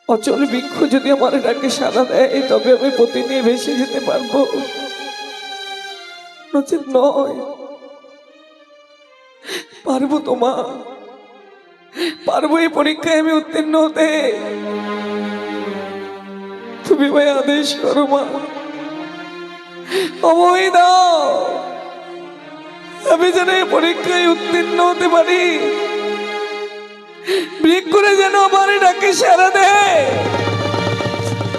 অচল বৃক্ষ যদি আমার ডাকে সাড়া দেয় তবে আমি পতি নিয়ে ভেসে যেতে পারবো, নচেৎ নয়। পারবো তো মা, পারবো এই পরীক্ষায় আমি উত্তীর্ণ হতে। তুমি ভাই আদেশ করো মা, অময় দাও, আমি যেন এই পরীক্ষায় উত্তীর্ণ হতে পারি। বৃক্ষরে যেন আমার ডাকে সাড়া দেয়,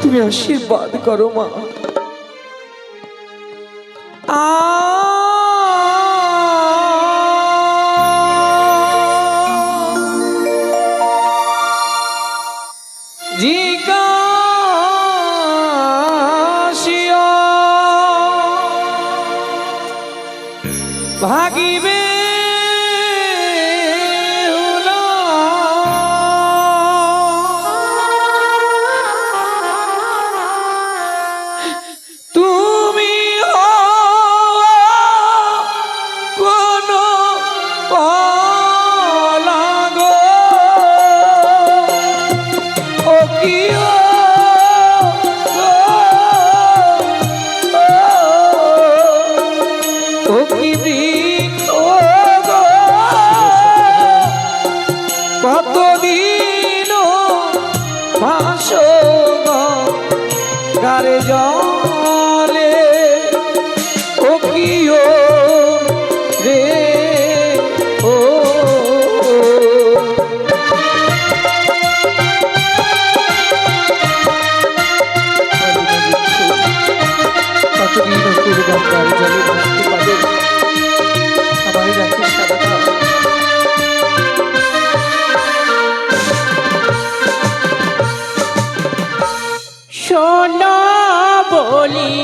তুমি আশীর্বাদ করো মা। জিজ্ঞাসিয়া ভাগিবে কতদিন ভাসো গারে জলে, ও কিও রে ও কতদিন পূর্ব গারে জলে ভাসতে পারে, আমার রাখি সারা শোনো বলি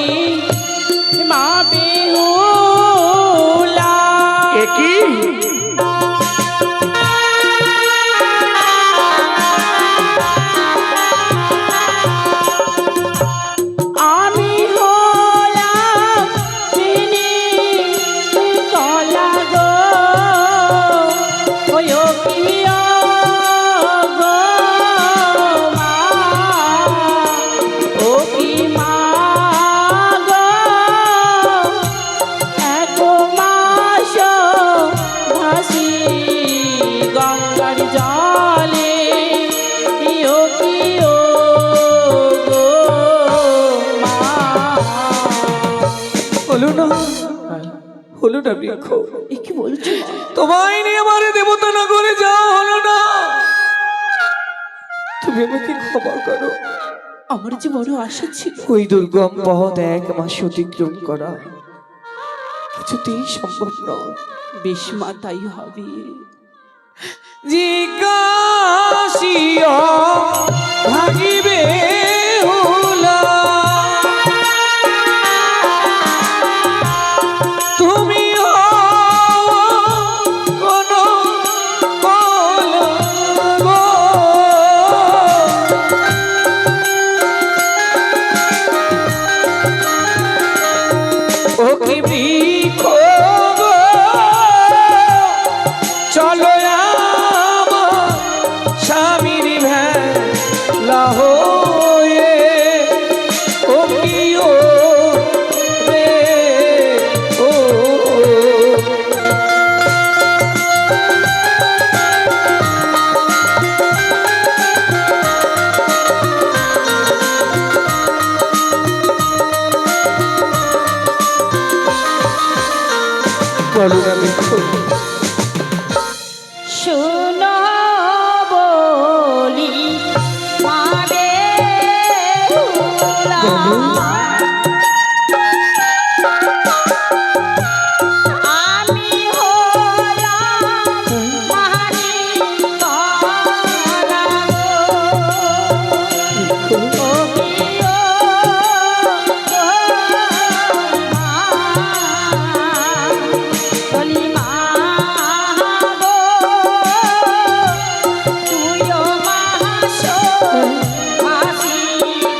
মা বেহুলা, কি আমি হলাম চিনি কলা গো, ওই প্রিয় গো মা, ও কি মা গো, এক মাস ভাসি গঙ্গার জলে, ও কি ও গো মা। হলো না, হলো না বৃক্ষ, এ কি বলছো? তোমায় নিয়ে আমার দেবতা নগরে যাওয়া হলো না। তুমি আমাকে ক্ষমা করো, আমার যে বড় আশা ছিল ওই দুর্গম পথ 1 মাস অতিক্রম করা কিছুতেই সম্ভব নয়। বেশ মা, তাই হবে। জিজ্ঞাসিয়া ভাগিবে হুলা, তুমি কোন ও কি বৃক্ষ গো, চলো আমার স্বামীর ভেলা হয়ে, ও কি ও রে ও বলো না বৃক্ষ, শোনো বলি মা বেহুলা, আমি হলাম মানি কলা গো, ও প্রিয় গো মা, বলি মা গো, তুইও মাসো ভাসি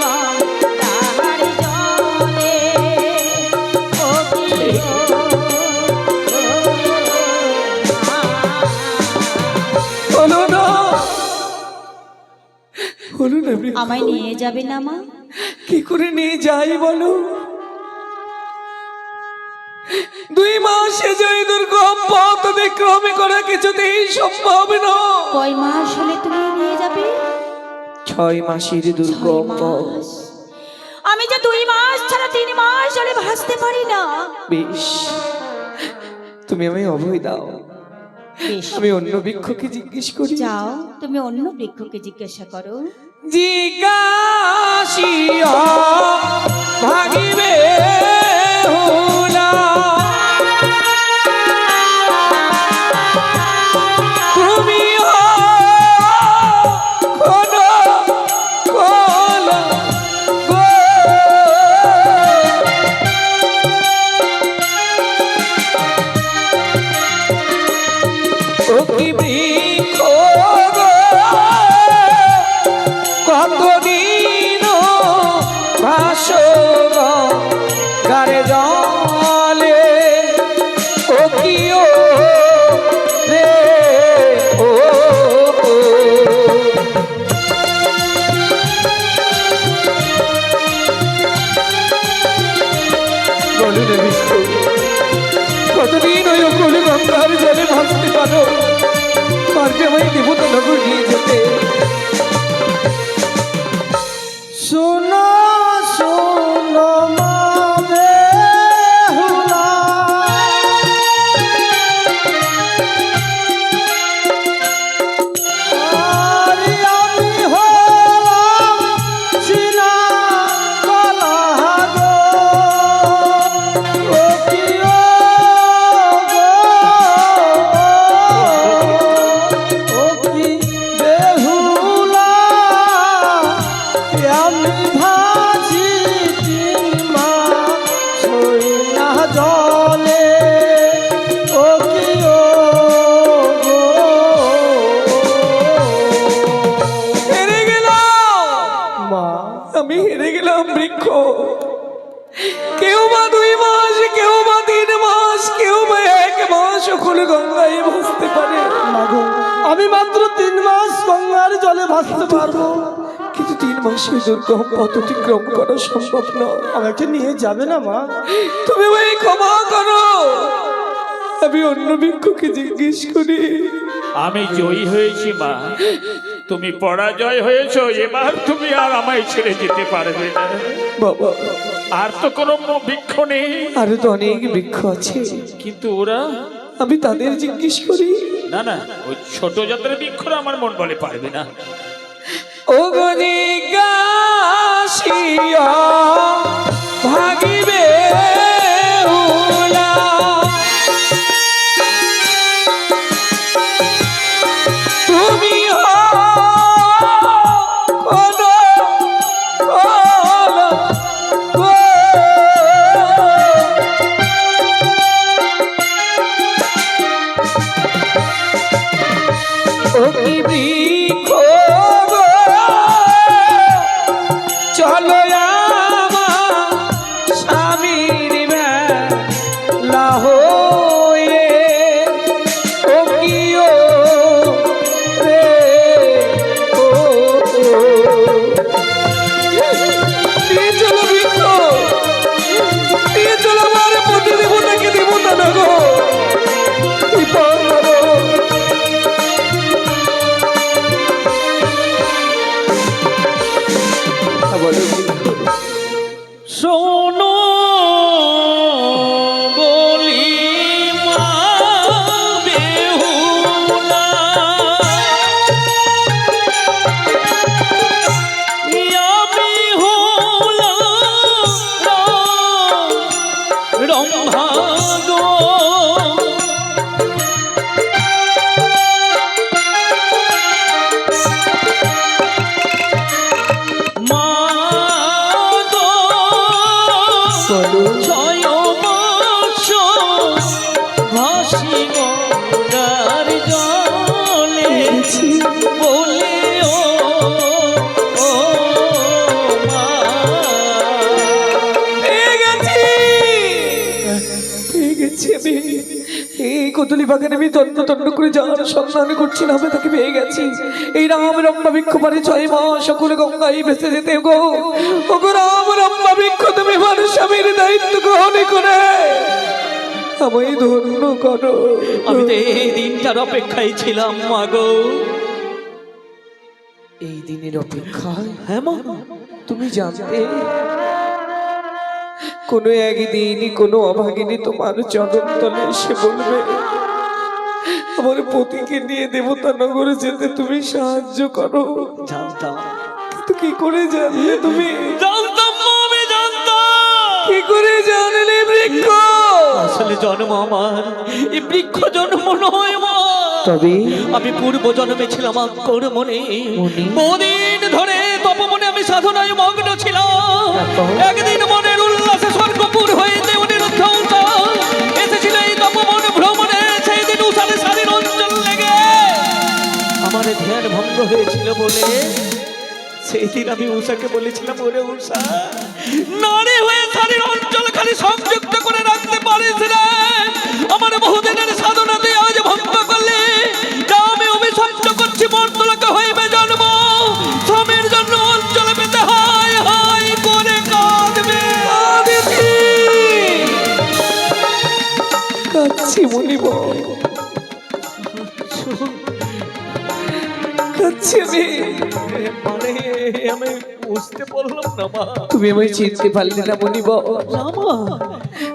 গঙ্গার জলে, বলুন না বৃক্ষ। আমায় নিয়ে যাবে না মা? কি করে নিয়ে যাই বলো? 2 মাসে যাই দুর্গম পথ অতিক্রম করা কিছুতেই সম্ভব নয়। কয় মাস হলে তুমি নিয়ে যাবে? 6 মাসের দুর্গম 6 পথ। মাস। আমি যে 2 মাস ছাড়া 3 মাস হলে ভাসতে পারি না। বেশ, তুমি আমায় অভয় দাও। বেশ, আমি অন্য বৃক্ষকে জিজ্ঞেস করি। যাও তুমি অন্য বৃক্ষকে জিজ্ঞাসা করো। জিজ্ঞাসিয়া ভাগিবে হুলা, তুমি কোন কোন গো, ও কি বৃক্ষ গো, কতদিন ভাসো গারে জলে, ও কি ও রে ও, বলুন বিষ্ণু, কতদিন ওই অকুল গঙ্গার জলে ভাসতে পারো? পারবে আমায় দেবতা নগর নিয়ে যেতে? শোনো শোনো মাবে হুলা, আরে আমি হলাম চিনা কলা গো, ও কি ও গো, ও কি বেহুলা, আমি ভাসি 3 মাস হই না জলে, ও কি ও গো। হেরে গেলাম মা, আমি, হেরে গেলাম বৃক্ষ। কেউ বা 2 মাস, কেউ বা 3 মাস, কেউ বা 1 মাস অকুল গঙ্গায় ভাসতে পারে, মাগো, আমি মাত্র 3 মাস গঙ্গার জলে ভাসতে পারবো। কিন্তু 3 মাসে দুর্গম পথ অতিক্রম করা সম্ভব নয়। আমাকে নিয়ে যাবে না মা? তুমি ভাই ক্ষমা করো, আমি অন্য বৃক্ষকে জিজ্ঞেস করি। আমি জয়ী হয়েছি মা, তুমি পরাজয় হয়েছো। এবার তুমি আর আমায় ছেড়ে যেতে পারবে না। বাবা, আর তো কোনো বৃক্ষ নেই। আরো তো অনেক বৃক্ষ আছে, কিন্তু ওরা, আমি তাদের জিজ্ঞেস করি। না না, ওই ছোট জাতের বৃক্ষরা আমার মন বলে পারবে না। ও গো জিজ্ঞাসিয়া ভাগিবে হুলা, তুমি কোন কোন গো, ও কি বৃক্ষ গো, চলো আমার কদলি বাগানে আমি তন্ন তন্ন করে যাওয়ার সন্ধান করছিলাম, আমি তাকে পেয়ে গেছি। এই রাম রম্বা বৃক্ষ পারে 6 মাস সকলে গঙ্গায় ভেসে যেতে গো। ও গো রাম রম্বা বৃক্ষ, তুমি মানুষ স্বামীর দায়িত্ব গ্রহণ করে আমায় ধন্য করো। আমি তো এই দিনটার অপেক্ষায় ছিলাম মা গো। এই দিনের অপেক্ষায়? হ্যাঁ মা। তুমি জানতে কোনো একদিনই কোনো অভাগিনী তোমার চরণ তলে এসে বলবে আমার পতিকে নিয়ে দেবতা নগরে যেতে তুমি সাহায্য করো? জানতাম। কিন্তু কি করে জানলে তুমি? জানতাম মা, আমি জানতাম। কি করে জানলে বৃক্ষ? আসলে জন্ম আমার এই বৃক্ষ জন্ম নয় মা। তবে আমি পূর্ব জন্মে ছিলাম অক্ষর মনে। বহুদিন ধরে তপমনে আমি সাধনায় মগ্ন ছিলাম। একদিন মনের উল্লাসে স্বর্গপুর হইতে অনিরুদ্ধ এসেছিল এই তপমন ভ্রমণে। সেই দিন উষারে শাড়ির অঞ্চল লেগে আমার ধ্যান ভঙ্গ হয়েছিল বলে সেই দিন আমি উষাকে বলেছিলাম, ওরে উষা, নারী হয়ে শাড়ির অঞ্চল খালি সংযুক্ত করে রাখতে পারিস না। আমার বহুদিনের সাধনাতে আজ ভঙ্গ করলে যা আমি অভিশপ্ত করছি, মর্তলোকে হইবে জন্ম। স্বামীর জন্য অঞ্চল পেতে হায় হায় করে কাঁদবে। কাচ্ছি মনিব, কাচ্ছি আমি। মানে আমি বুঝতে পারলাম না মা। তুমি আমায় চিনতে পারলে না মনিব? না মা।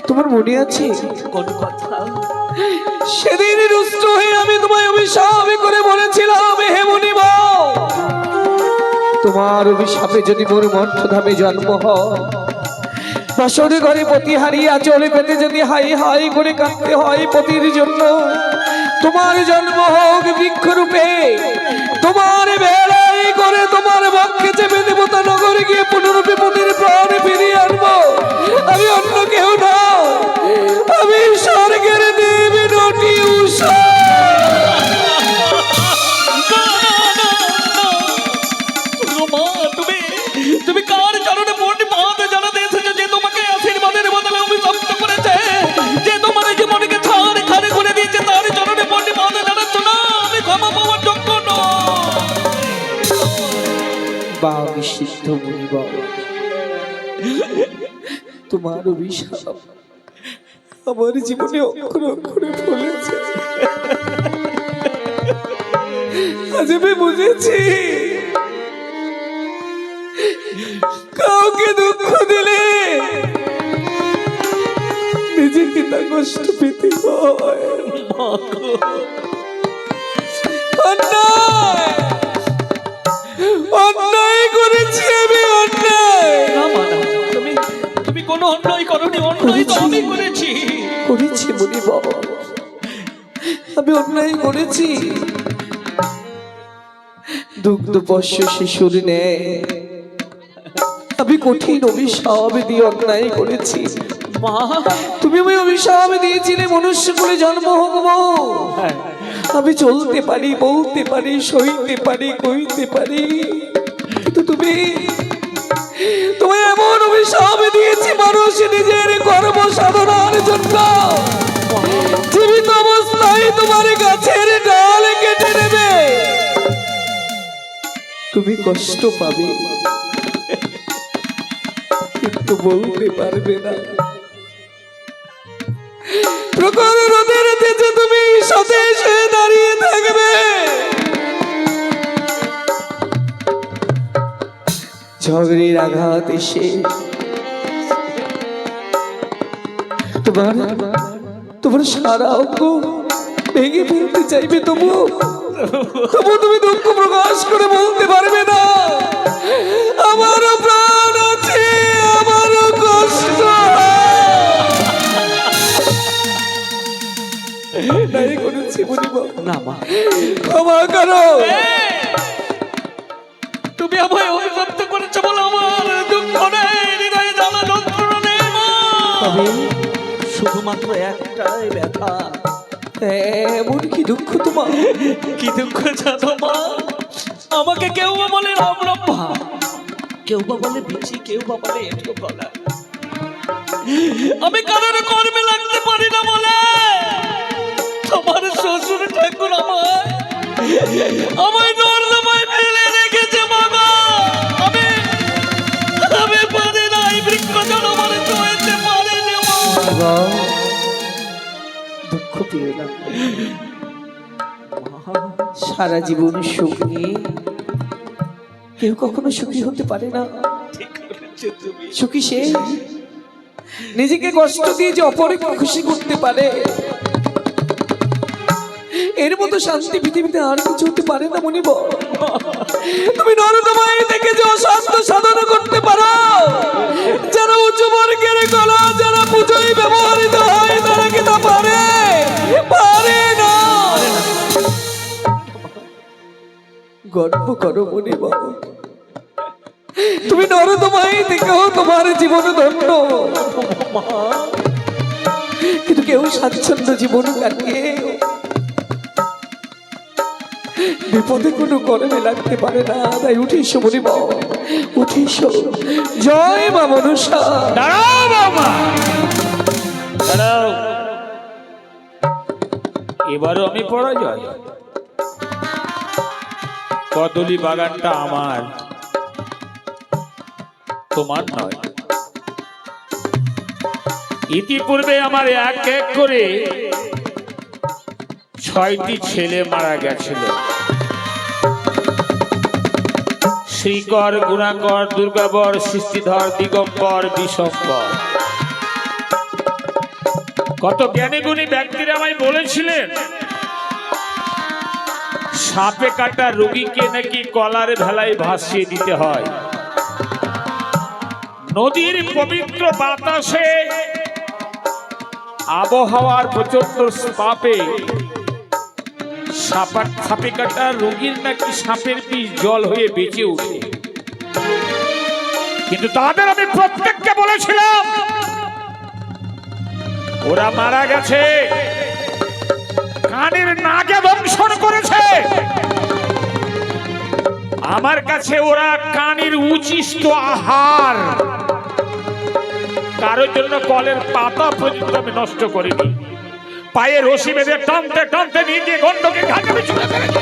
তোমার মনে আছে কোন কথা? সেদিন রুষ্ট হয়ে আমি তোমায় অভিশাপ করে বলেছিলাম, হে মনিব, তোমার অভিশাপে যদি মোর মর্তধামে জন্ম হয়, বাসরে ঘরে পতি হারিয়ে চলে পেতে যদি হাই হাই করে কাঁদতে হয় পতির জন্য, তোমার জন্ম হোক বৃক্ষরূপে, তোমার বেড়াই করে তোমার বক্ষে চেপে দেবতা নগরে গিয়ে পুনরূপে পতির প্রাণ ফিরিয়ে আনবো। আমি অন্য কেউ না, আমি স্বর্গের দেবী নটি উষা। মা, তুমি কার চরণে পড়ে পাতে জানাতে এসেছো যে তোমাকে আশীর্বাদের বদলে অভিশপ্ত করেছে, যে তোমার জীবনকে ছাড় খাড়ে করে দিয়েছে, তার চরণে পড়ে পাতে জানাচ্ছ না আমি ক্ষমা পাওয়ার যোগ্য বা বিশুদ্ধ মনিব, তোমার অভিশাপ আমার জীবনে অক্ষরে অক্ষরে ফলেছে। আজ আমি বুঝেছি কাউকে দুঃখ দিলে নিজেকে তা কষ্ট পেতে হয়। অন্যায় অন্যায় করেছি আমি, অন্যায় তুমি কোনো অন্যায় করনি। অন্যায় তো আমি করেছি। করেছি মনিব, আমি অন্যায় করেছি। দুগ্ধপোষ্য শিশুর ন্যায় আমি কঠিন অভিশাপ দিয়ে অন্যায় করেছি। মা, তুমি আমি অভিশাপ দিয়েছিলে মনুষ্য করে জন্ম হোক। আমি চলতে পারি, বলতে পারি, সইতে পারি, কইতে পারি, কিন্তু তুমি এমন অভিশাপ দিয়েছি মানুষ নিজের কর্ম সাধনার জন্য জীবিত অবস্থায় তোমার গাছের ডাল কেটে নেবে। তুমি কষ্ট পাবে কিন্তু বলতে পারবে না। প্রখর রোদের তেজে তুমি সতেজ হয়ে দাঁড়িয়ে থাকবে। ঝগড়ের আঘাত এসে তোমার সারা অঙ্গ ভেঙে ফেলতে চাইবে, তবু তুমি দুঃখ প্রকাশ করে বলতে পারবে না আমারও প্রাণ আছে, আমারও কষ্ট নাই করেছি বলিব না মা, ক্ষমা করো। তুমি আমায় অভিশপ্ত করেছো বলে আমার দুঃখ নেই, হৃদয়ে জ্বালা যন্ত্রণা নেই মা। শুধুমাত্র একটাই ব্যথা। এমন কি দুঃখ তোমার? কি দুঃখ জানো মা? আমাকে কেউ বা বলে রাম রম্ভা, কেউ বা বলে বিচি, কেউ বা বলে এঁঠো গলা। আমি কারোর কর্মে লাগতে পারি না বলে আমায় নর্দমায় ফেলে রেখেছে বাবা। আমি পারি না, এই বৃক্ষ যেন আমার চলতে পারে না মা। বাবা, দুঃখ পেও না। সারা জীবন সুখ নিয়ে কেউ কখনো সুখী হতে পারে না। সুখী সে নিজেকে কষ্ট দিয়ে যে অপরকে খুশি করতে পারে। এর মতো শান্তি পৃথিবীতে আর কিছু হতে পারে না মনিব। তুমি নরদমায় থেকে যে অশান্ত সাধন করতে পারো, যারা উঁচু বর্গের কলা, যারা পুজোয় ব্যবহৃত হয়, তারা কি তা পারে? পারে না। গর্ব করো মনিব, তুমি নরদমায় থেকেও তোমার জীবন ধন্য। কিন্তু কেউ স্বাচ্ছন্দ্য জীবন কাটিয়ে বিপদে কোনো কর্মে লাগতে পারে না। তাই উঠিস মনিব, উঠিস। জয় মা মনসা। দাঁড়াও বাবা, দাঁড়াও। এবারও আমি পরাজয়। কদলি বাগানটা আমার, তোমার নয়। ইতিপূর্বে আমার এক এক করে 6টি ছেলে মারা গেছিল। শ্রীকর, গুণাকর, দুর্গাবর, সৃষ্টিধর, দিগম্বর, বিশম্বর। কত জ্ঞানী গুণী ব্যক্তিরা আমায় বলেছিলেন সাপে কাটা রোগীকে নাকি কলার ভেলায় ভাসিয়ে দিতে হয়। নদীর পবিত্র বাতাসে, আবহাওয়ার প্রচন্ড তাপে সাপে কাটা রোগীর নাকি সাপের বিষ জল হয়ে বেঁচে ওঠে। কিন্তু তাদের আমি প্রত্যেককে বলেছিলাম ওরা মারা গেছে, কানের নাগে দংশন করেছে। আমার কাছে ওরা কানের উচিষ্ট আহার। কারোর জন্য কলের পাতা পর্যন্ত আমি নষ্ট করিনি। পায়ে রশি বেঁধে টানতে টানতে নিয়ে গিয়ে গন্ডকে ঘাটে ছুঁড়ে ফেলেছি।